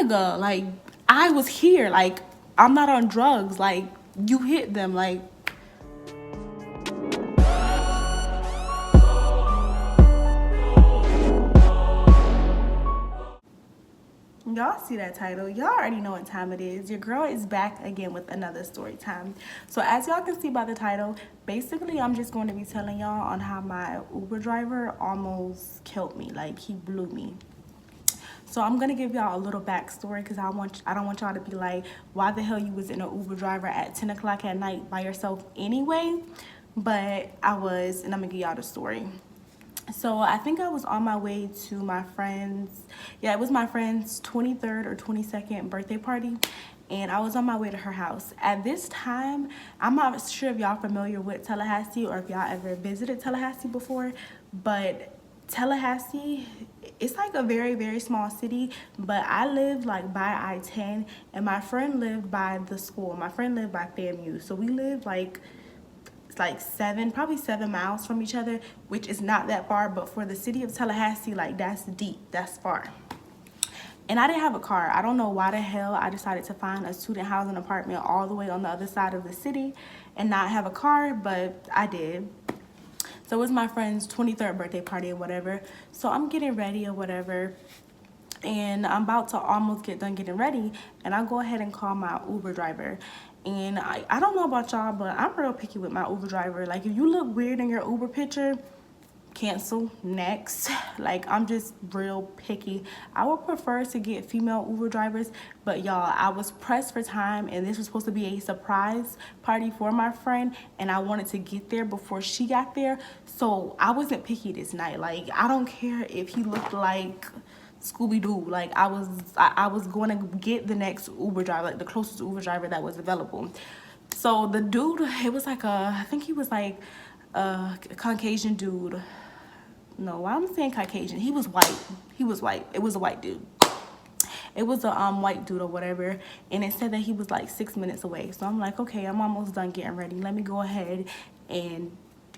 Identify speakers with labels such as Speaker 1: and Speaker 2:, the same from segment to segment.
Speaker 1: nigga, like, I was here. Like, I'm not on drugs. Like, you hit them. Like, y'all see that title. Y'all already know what time it is. Your girl is back again with another story time. So as y'all can see by the title, basically I'm just going to be telling y'all on how my Uber driver almost killed me. Like, he blew me. So I'm gonna give y'all a little backstory because I don't want y'all to be like, why the hell you was in an Uber driver at 10 o'clock at night by yourself anyway? But I was, and I'm gonna give y'all the story. So I think I was on my way to my friend's, yeah, it was my friend's 23rd or 22nd birthday party. And I was on my way to her house. At this time, I'm not sure if y'all familiar with Tallahassee or if y'all ever visited Tallahassee before, but Tallahassee, it's like a very, very small city, but I lived like by I-10 and my friend lived by the school. My friend lived by FAMU. So we lived like probably 7 miles from each other, which is not that far, but for the city of Tallahassee, like, that's deep, that's far. And I didn't have a car. I don't know why the hell I decided to find a student housing apartment all the way on the other side of the city and not have a car, but I did. So it was my friend's 23rd birthday party or whatever. So I'm getting ready or whatever, and I'm about to almost get done getting ready, and I go ahead and call my Uber driver. And I don't know about y'all, but I'm real picky with my Uber driver. Like, if you look weird in your Uber picture, cancel, next. Like, I'm just real picky. I would prefer to get female Uber drivers, but y'all, I was pressed for time, and this was supposed to be a surprise party for my friend, and I wanted to get there before she got there. So I wasn't picky this night. Like, I don't care if he looked like Scooby-Doo. Like, I was going to get the next Uber driver, like the closest Uber driver that was available. So the dude, it was like I think he was like a Caucasian dude. No, I'm saying Caucasian. He was white. He was white. It was a white dude. It was a white dude or whatever, and it said that he was like 6 minutes away. So I'm like, okay, I'm almost done getting ready. Let me go ahead and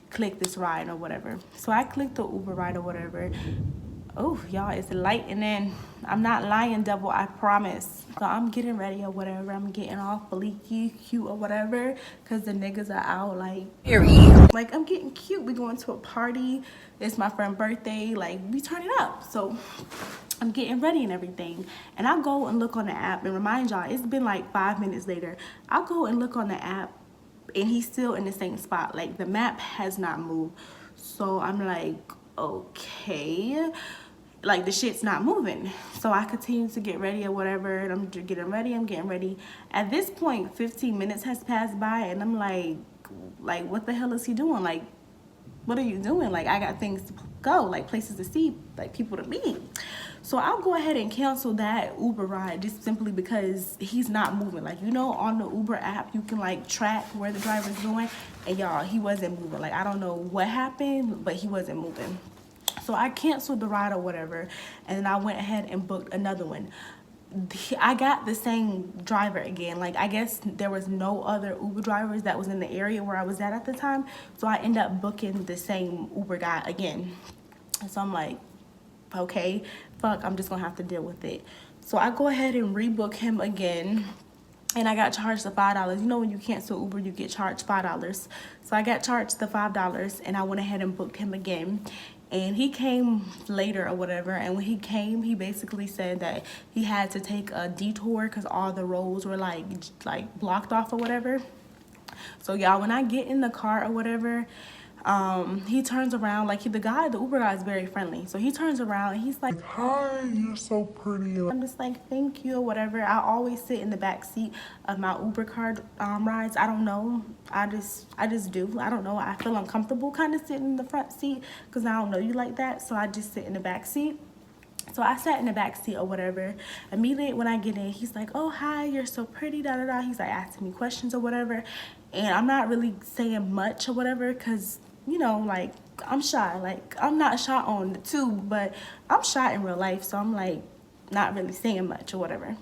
Speaker 1: click this ride or whatever. So I clicked the Uber ride or whatever. Oh, y'all, it's lightning. I'm not lying, devil, I promise. So I'm getting ready or whatever. I'm getting all fleeky, cute or whatever, because the niggas are out, like, period. Like, I'm getting cute. We going to a party. It's my friend's birthday. Like, we turning up. So I'm getting ready and everything. And I go and look on the app. And remind y'all, it's been like 5 minutes later. I go and look on the app, and he's still in the same spot. Like, the map has not moved. So I'm like, okay, like, the shit's not moving. So I continue to get ready or whatever, and I'm getting ready. At this point, 15 minutes has passed by, and I'm like, what the hell is he doing? Like, what are you doing? Like, I got things to go, like, places to see, like, people to meet. So I'll go ahead and cancel that Uber ride just simply because he's not moving. Like, you know, on the Uber app, you can, like, track where the driver's going, and y'all, he wasn't moving. Like, I don't know what happened, but he wasn't moving. So I canceled the ride or whatever, and then I went ahead and booked another one. I got the same driver again. Like, I guess there was no other Uber drivers that was in the area where I was at the time, so I ended up booking the same Uber guy again. So I'm like, okay, fuck, I'm just gonna have to deal with it. So I go ahead and rebook him again, and I got charged the $5. You know, when you cancel Uber, you get charged $5. So I got charged the $5, and I went ahead and booked him again. And he came later or whatever, and when he came, he basically said that he had to take a detour because all the roads were like blocked off or whatever. So y'all, when I get in the car or whatever, he turns around, like, the Uber guy is very friendly. So he turns around and he's like, "Hi, you're so pretty." I'm just like, "Thank you," or whatever. I always sit in the back seat of my Uber car rides. I don't know. I just do. I don't know. I feel uncomfortable kind of sitting in the front seat because I don't know you like that. So I just sit in the back seat. So I sat in the back seat or whatever. Immediately when I get in, he's like, "Oh, hi, you're so pretty, da da da." He's like asking me questions or whatever. And I'm not really saying much or whatever because, you know, like, I'm shy. Like, I'm not shy on the tube, but I'm shy in real life. So I'm like not really saying much or whatever.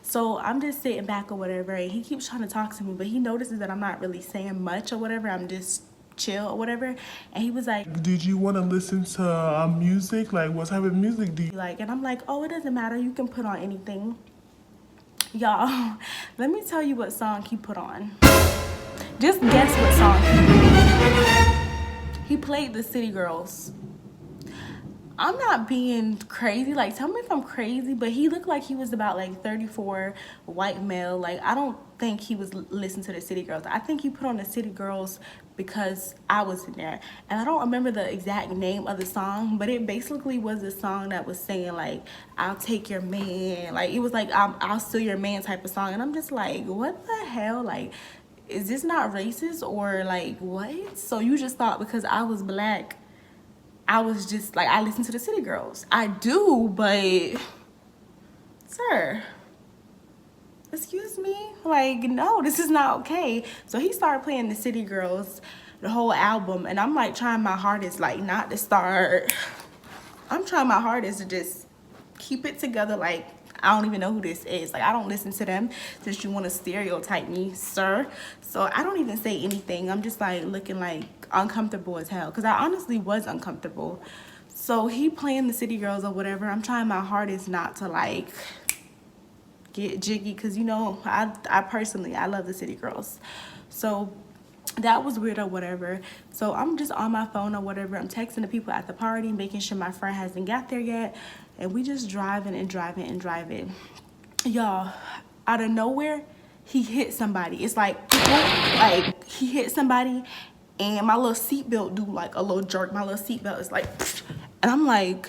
Speaker 1: So I'm just sitting back or whatever, and he keeps trying to talk to me, but he notices that I'm not really saying much or whatever. I'm just chill or whatever. And he was like,
Speaker 2: did you want to listen to music? Like, what type of music do you
Speaker 1: like? And I'm like, oh, it doesn't matter, you can put on anything. Y'all, let me tell you what song he put on. Just guess what song he played. The City Girls. I'm not being crazy, like tell me if I'm crazy, but he looked like he was about like 34, white male. Like I don't think he was listening to the City Girls. I think he put on the City Girls because I was in there, and I don't remember the exact name of the song, but it basically was a song that was saying like, I'll take your man, like it was like I'll steal your man type of song. And I'm just like, what the hell, like is this not racist or like what? So you just thought because I was black I was just like, I listen to the City Girls. I do, but sir, excuse me? Like, no, this is not okay. So he started playing the City Girls, the whole album, and I'm like trying my hardest like not to start. I'm trying my hardest to just keep it together. Like, I don't even know who this is. Like, I don't listen to them since you want to stereotype me, sir. So I don't even say anything. I'm just like looking like uncomfortable as hell because I honestly was uncomfortable. So he playing the City Girls or whatever. I'm trying my hardest not to like get jiggy because you know I personally I love the City Girls. So that was weird or whatever. So I'm just on my phone or whatever. I'm texting the people at the party, making sure my friend hasn't got there yet. And we just driving and driving and driving. Y'all, out of nowhere, he hit somebody. It's like he hit somebody and my little seatbelt do like a little jerk. My little seatbelt is like, and I'm like,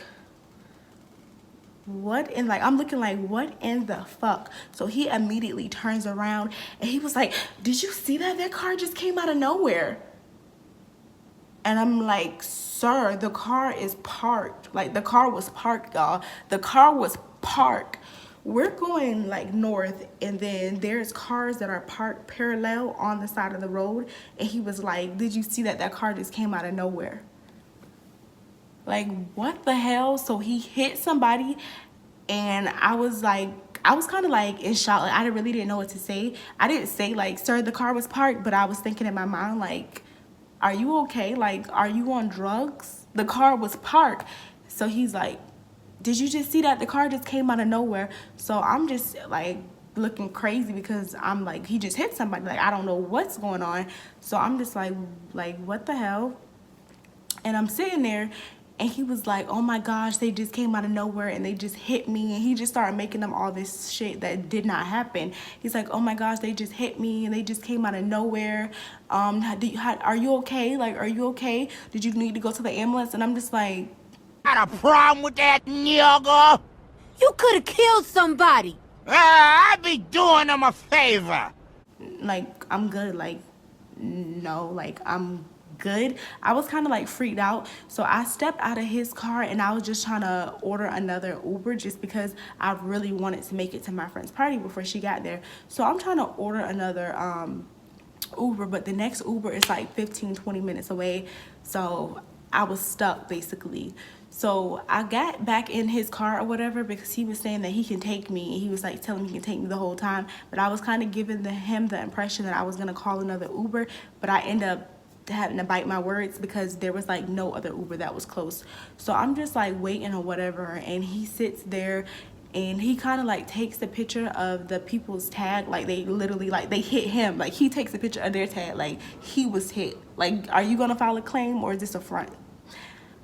Speaker 1: what in like I'm looking like what in the fuck. So he immediately turns around and he was like, did you see that car just came out of nowhere? And I'm like, sir, the car is parked. Like the car was parked, y'all. The car was parked. We're going like north and then there's cars that are parked parallel on the side of the road. And he was like, did you see that car just came out of nowhere? Like, what the hell? So he hit somebody and I was kind of like in shock. Like, I really didn't know what to say. I didn't say like, sir, the car was parked, but I was thinking in my mind like, are you okay? Like, are you on drugs? The car was parked. So he's like, did you just see that the car just came out of nowhere? So I'm just like looking crazy because I'm like, he just hit somebody. Like, I don't know what's going on. So I'm just like what the hell? And I'm sitting there and he was like, oh my gosh, they just came out of nowhere and they just hit me. And he just started making them all this shit that did not happen. He's like, oh my gosh, they just hit me and they just came out of nowhere. Are you okay? Like, are you okay? Did you need to go to the ambulance? And I'm just like,
Speaker 3: got a problem with that nigga?
Speaker 4: You could have killed somebody.
Speaker 3: I'd be doing him a favor.
Speaker 1: like, I'm good. Like, no, like, I'm good. I was kind of like freaked out. So I stepped out of his car and I was just trying to order another Uber just because I really wanted to make it to my friend's party before she got there. So I'm trying to order another Uber, but the next Uber is like 15-20 minutes away. So I was stuck basically. So I got back in his car or whatever because he was saying that he can take me. He was like telling me he can take me the whole time. But I was kind of giving him the impression that I was going to call another Uber. But I end up having to bite my words because there was like no other Uber that was close. So I'm just like waiting or whatever. And he sits there and he kind of like takes the picture of the people's tag. Like they literally like they hit him. Like he takes a picture of their tag. Like he was hit. Like, are you going to file a claim or is this a front?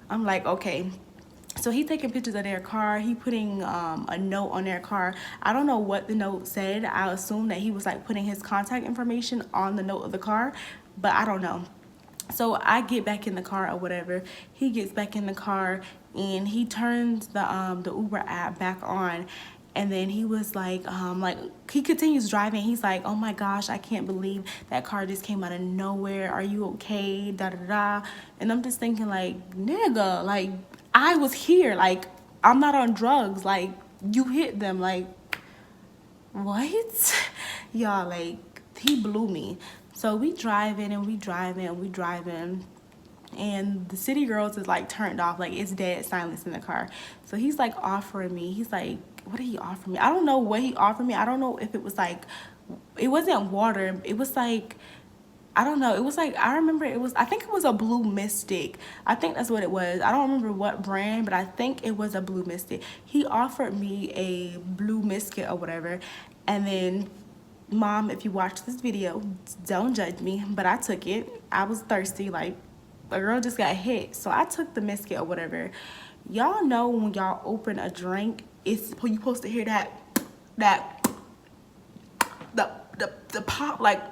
Speaker 1: I'm like, okay. So he taking pictures of their car. He putting a note on their car. I don't know what the note said. I assume that he was like putting his contact information on the note of the car, but I don't know. So I get back in the car or whatever. He gets back in the car and he turns the Uber app back on. And then he was like he continues driving. He's like, oh my gosh, I can't believe that car just came out of nowhere. Are you okay? Da da da. And I'm just thinking like, nigga, like I was here. Like I'm not on drugs. Like you hit them. Like what? Y'all, like he blew me. So we driving and we driving and we driving. And the City Girls is like turned off. Like it's dead silence in the car. So he's like offering me. He's like, what did he offer me? I don't know what he offered me. I don't know if it was like, it wasn't water. It was like, I don't know. It was like, I remember I think it was a blue Mystic. I think that's what it was. I don't remember what brand, but I think it was a blue Mystic. He offered me a blue Mystic or whatever. And then, Mom, if you watch this video, don't judge me, but I took it. I was thirsty. Like, a girl just got hit. So I took the Mystic or whatever. Y'all know when y'all open a drink, you supposed to hear the pop, like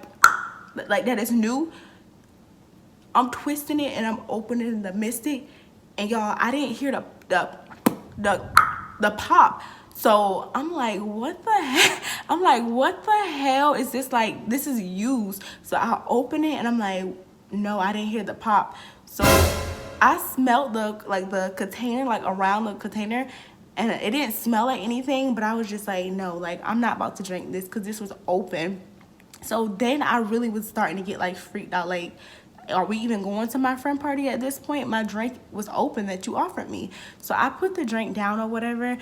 Speaker 1: that is new. I'm twisting it and I'm opening the Mystic, and y'all, I didn't hear the pop. So I'm like, what the heck? I'm like, what the hell is this? Like, this is used. So I open it and I'm like, no, I didn't hear the pop. So I smelled the container, like around the container, and it didn't smell like anything, but I was just like, no, like, I'm not about to drink this because this was open. So then I really was starting to get like freaked out, like, are we even going to my friend party at this point? My drink was open that you offered me. So I put the drink down or whatever,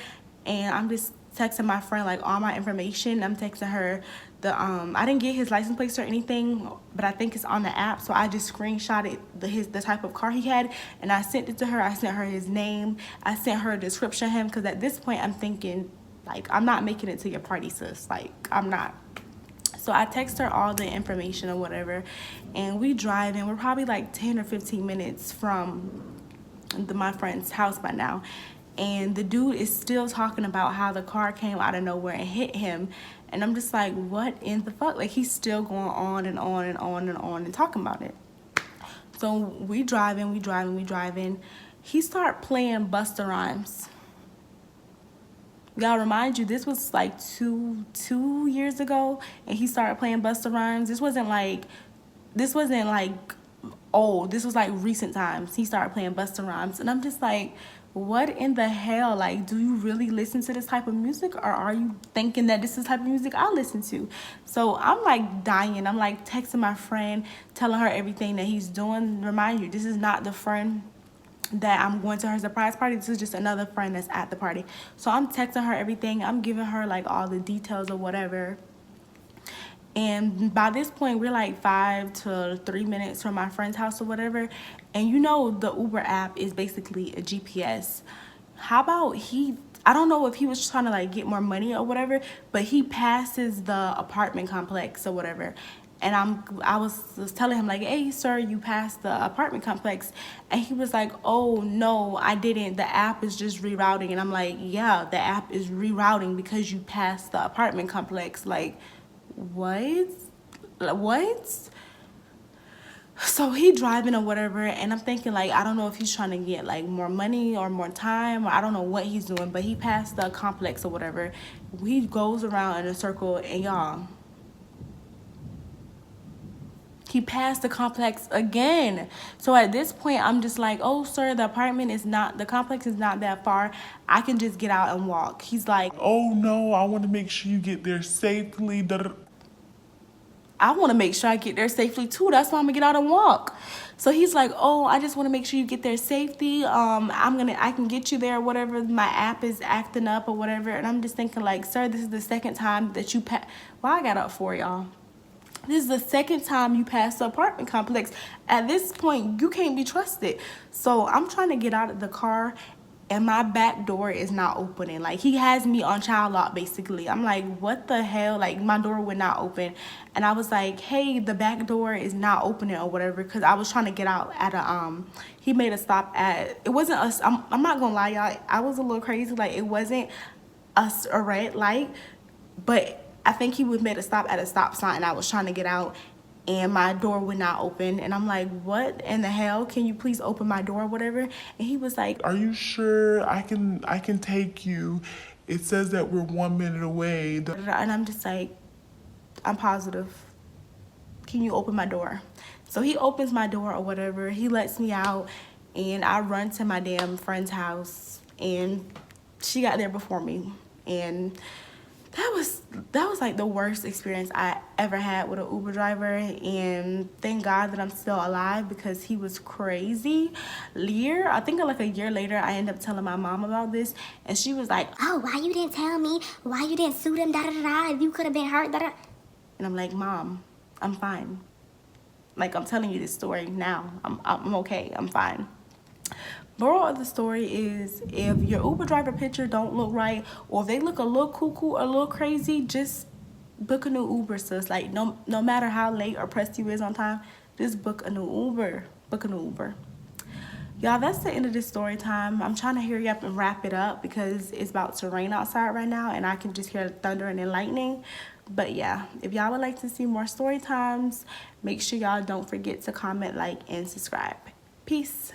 Speaker 1: and I'm just texting my friend like all my information. I'm texting her I didn't get his license plates or anything, but I think it's on the app. So I just screenshotted the type of car he had, and I sent it to her. I sent her his name. I sent her a description of him, because at this point I'm thinking, like, I'm not making it to your party, sis. Like, I'm not. So I text her all the information or whatever, and we drive, and we're probably like 10 or 15 minutes from my friend's house by now. And the dude is still talking about how the car came out of nowhere and hit him. And I'm just like, what in the fuck? Like, he's still going on and on and on and on and talking about it. So we driving. He started playing Busta Rhymes. Y'all, remind you, this was like two years ago, and he started playing Busta Rhymes. This wasn't like old. This was like recent times. He started playing Busta Rhymes, and I'm just like, what in the hell? Like, do you really listen to this type of music, or are you thinking that this is the type of music I listen to? So I'm like dying. I'm like texting my friend, telling her everything that he's doing. Remind you, this is not the friend that I'm going to her surprise party. This is just another friend that's at the party. So I'm texting her everything. I'm giving her like all the details or whatever. And by this point, we're like 5 to 3 minutes from my friend's house or whatever. And you know, the Uber app is basically a GPS. How about I don't know if he was trying to like get more money or whatever, but he passes the apartment complex or whatever. And I was telling him like, hey, sir, you passed the apartment complex. And he was like, oh, no, I didn't. The app is just rerouting. And I'm like, yeah, the app is rerouting because you passed the apartment complex. Like, what? So he driving or whatever, and I'm thinking like, I don't know if he's trying to get like more money or more time, or I don't know what he's doing, but he passed the complex or whatever. He goes around in a circle, and y'all, he passed the complex again. So at this point, I'm just like, oh, sir, the complex is not that far. I can just get out and walk. He's like,
Speaker 2: Oh no, I want to make sure you get there safely.
Speaker 1: I want to make sure I get there safely too. That's why I'm gonna get out and walk. So he's like, oh, I just want to make sure you get there safely. I can get you there, whatever. My app is acting up or whatever. And I'm just thinking like, sir, this is the second time that you Well, I got up for y'all. This is the second time you passed the apartment complex. At this point, you can't be trusted. So I'm trying to get out of the car, and my back door is not opening. Like, he has me on child lock, basically. I'm like, what the hell? Like, my door would not open. And I was like, hey, the back door is not opening or whatever, because I was trying to get out at he made a stop at, it wasn't us. I'm not gonna lie, y'all. I was a little crazy. Like, it wasn't a red light, but I think he made a stop at a stop sign, and I was trying to get out, and my door would not open. And I'm like, what in the hell? Can you please open my door or whatever? And he was like,
Speaker 2: Are you sure I can take you? It says that we're 1 minute away.
Speaker 1: and I'm just like, I'm positive. Can you open my door? So he opens my door or whatever. He lets me out, and I run to my damn friend's house, and she got there before me. And that was like the worst experience I ever had with an Uber driver. And thank God that I'm still alive, because he was crazy. I think like a year later, I ended up telling my mom about this, and she was like,
Speaker 5: oh, why you didn't tell me? Why you didn't sue them? Da da da da. You could have been hurt. Da da.
Speaker 1: And I'm like, Mom, I'm fine. Like, I'm telling you this story now. I'm okay. I'm fine. Moral of the story is, if your Uber driver picture don't look right, or if they look a little cuckoo or a little crazy, just book a new Uber, sis. Like, no matter how late or pressed you is on time, just book a new Uber. Book a new Uber. Y'all, that's the end of this story time. I'm trying to hurry up and wrap it up because it's about to rain outside right now and I can just hear the thunder and the lightning. But yeah, if y'all would like to see more story times, make sure y'all don't forget to comment, like, and subscribe. Peace.